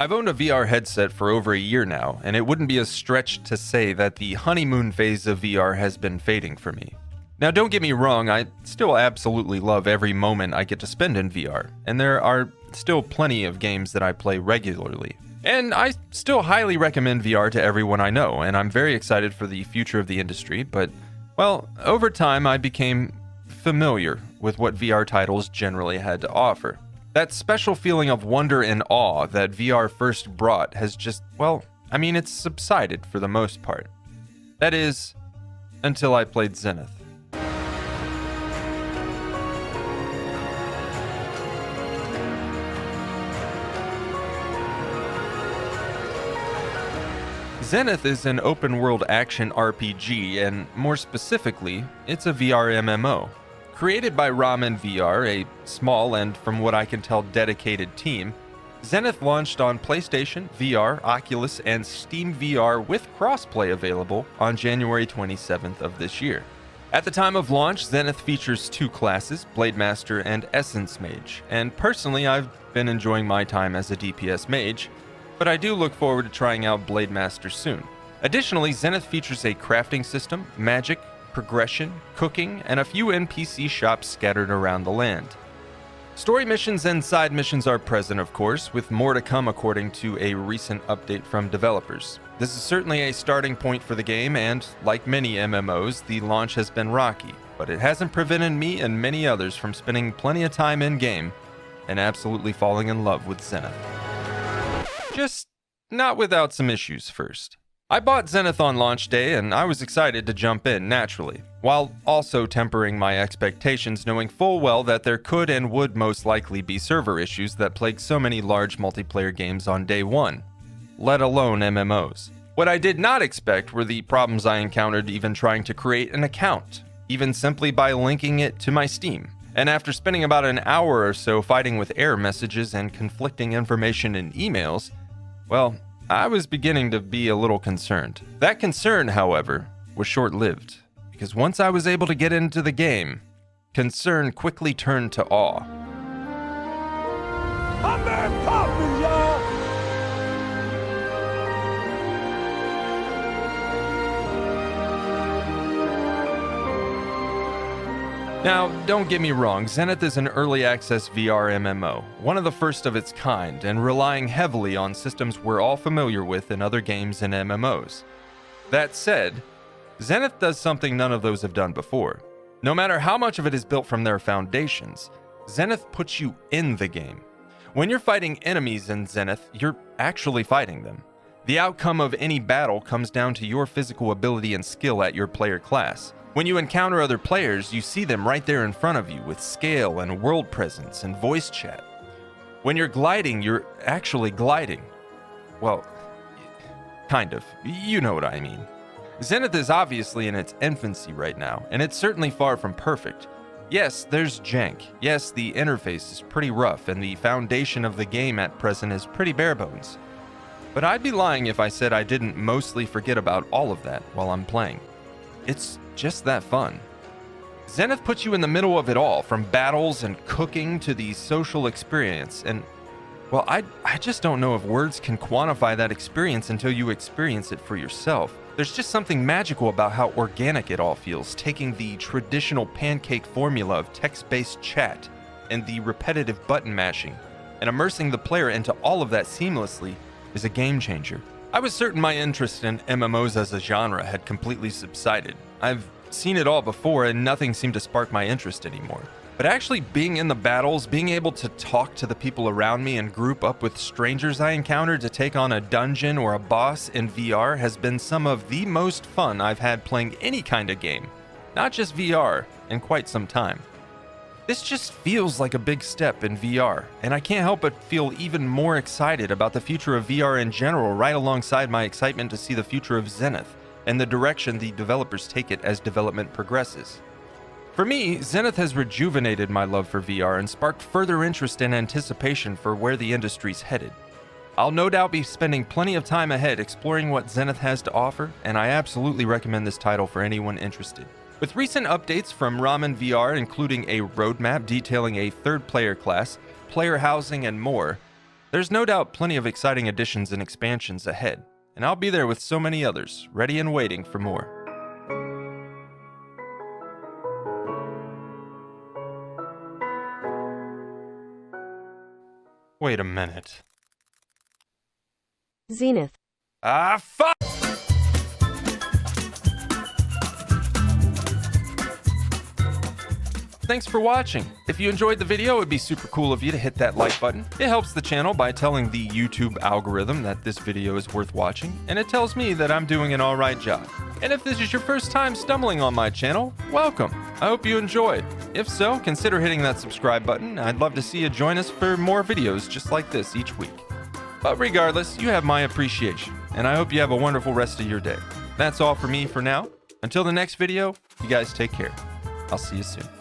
I've owned a VR headset for over a year now, and it wouldn't be a stretch to say that the honeymoon phase of VR has been fading for me. Now, don't get me wrong, I still absolutely love every moment I get to spend in VR, and there are still plenty of games that I play regularly. And I still highly recommend VR to everyone I know, and I'm very excited for the future of the industry, but, well, over time I became familiar with what VR titles generally had to offer. That special feeling of wonder and awe that VR first brought has just, well, I mean, it's subsided for the most part. That is, until I played Zenith. Zenith is an open-world action RPG, and more specifically, it's a VR MMO. Created by Ramen VR, a small and, from what I can tell, dedicated team, Zenith launched on PlayStation, VR, Oculus, and Steam VR with crossplay available on January 27th of this year. At the time of launch, Zenith features two classes, Blade Master and Essence Mage, and personally I've been enjoying my time as a DPS mage, but I do look forward to trying out Blade Master soon. Additionally, Zenith features a crafting system, magic, progression, cooking, and a few NPC shops scattered around the land. Story missions and side missions are present, of course, with more to come according to a recent update from developers. This is certainly a starting point for the game, and like many MMOs, the launch has been rocky, but it hasn't prevented me and many others from spending plenty of time in-game and absolutely falling in love with Zenith. Just not without some issues first. I bought Zenith on launch day and I was excited to jump in naturally, while also tempering my expectations, knowing full well that there could and would most likely be server issues that plague so many large multiplayer games on day one, let alone MMOs. What I did not expect were the problems I encountered even trying to create an account, even simply by linking it to my Steam. And after spending about an hour or so fighting with error messages and conflicting information in emails, well, I was beginning to be a little concerned. That concern, however, was short-lived, because once I was able to get into the game, concern quickly turned to awe. I'm very poppin', y'all! Now, don't get me wrong, Zenith is an early access VR MMO, one of the first of its kind, and relying heavily on systems we're all familiar with in other games and MMOs. That said, Zenith does something none of those have done before. No matter how much of it is built from their foundations, Zenith puts you in the game. When you're fighting enemies in Zenith, you're actually fighting them. The outcome of any battle comes down to your physical ability and skill at your player class. When you encounter other players, you see them right there in front of you with scale and world presence and voice chat. When you're gliding, you're actually gliding. Well, kind of. You know what I mean. Zenith is obviously in its infancy right now, and it's certainly far from perfect. Yes, there's jank. Yes, the interface is pretty rough, and the foundation of the game at present is pretty bare bones. But I'd be lying if I said I didn't mostly forget about all of that while I'm playing. It's just that fun. Zenith puts you in the middle of it all, from battles and cooking to the social experience, and, well, I just don't know if words can quantify that experience until you experience it for yourself. There's just something magical about how organic it all feels, taking the traditional pancake formula of text-based chat and the repetitive button mashing, and immersing the player into all of that seamlessly is a game changer. I was certain my interest in MMOs as a genre had completely subsided. I've seen it all before and nothing seemed to spark my interest anymore. But actually being in the battles, being able to talk to the people around me and group up with strangers I encountered to take on a dungeon or a boss in VR has been some of the most fun I've had playing any kind of game, not just VR, in quite some time. This just feels like a big step in VR, and I can't help but feel even more excited about the future of VR in general, right alongside my excitement to see the future of Zenith and the direction the developers take it as development progresses. For me, Zenith has rejuvenated my love for VR and sparked further interest and anticipation for where the industry's headed. I'll no doubt be spending plenty of time ahead exploring what Zenith has to offer, and I absolutely recommend this title for anyone interested. With recent updates from Ramen VR, including a roadmap detailing a third player class, player housing, and more, There's no doubt plenty of exciting additions and expansions ahead, and I'll be there with so many others, ready and waiting for more. Wait a minute. Zenith. Ah, fuck! Thanks for watching. If you enjoyed the video, it'd be super cool of you to hit that like button. It helps the channel by telling the YouTube algorithm that this video is worth watching, and it tells me that I'm doing an alright job. And if this is your first time stumbling on my channel, welcome. I hope you enjoyed. If so, consider hitting that subscribe button. I'd love to see you join us for more videos just like this each week. But regardless, you have my appreciation, and I hope you have a wonderful rest of your day. That's all for me for now. Until the next video, you guys take care. I'll see you soon.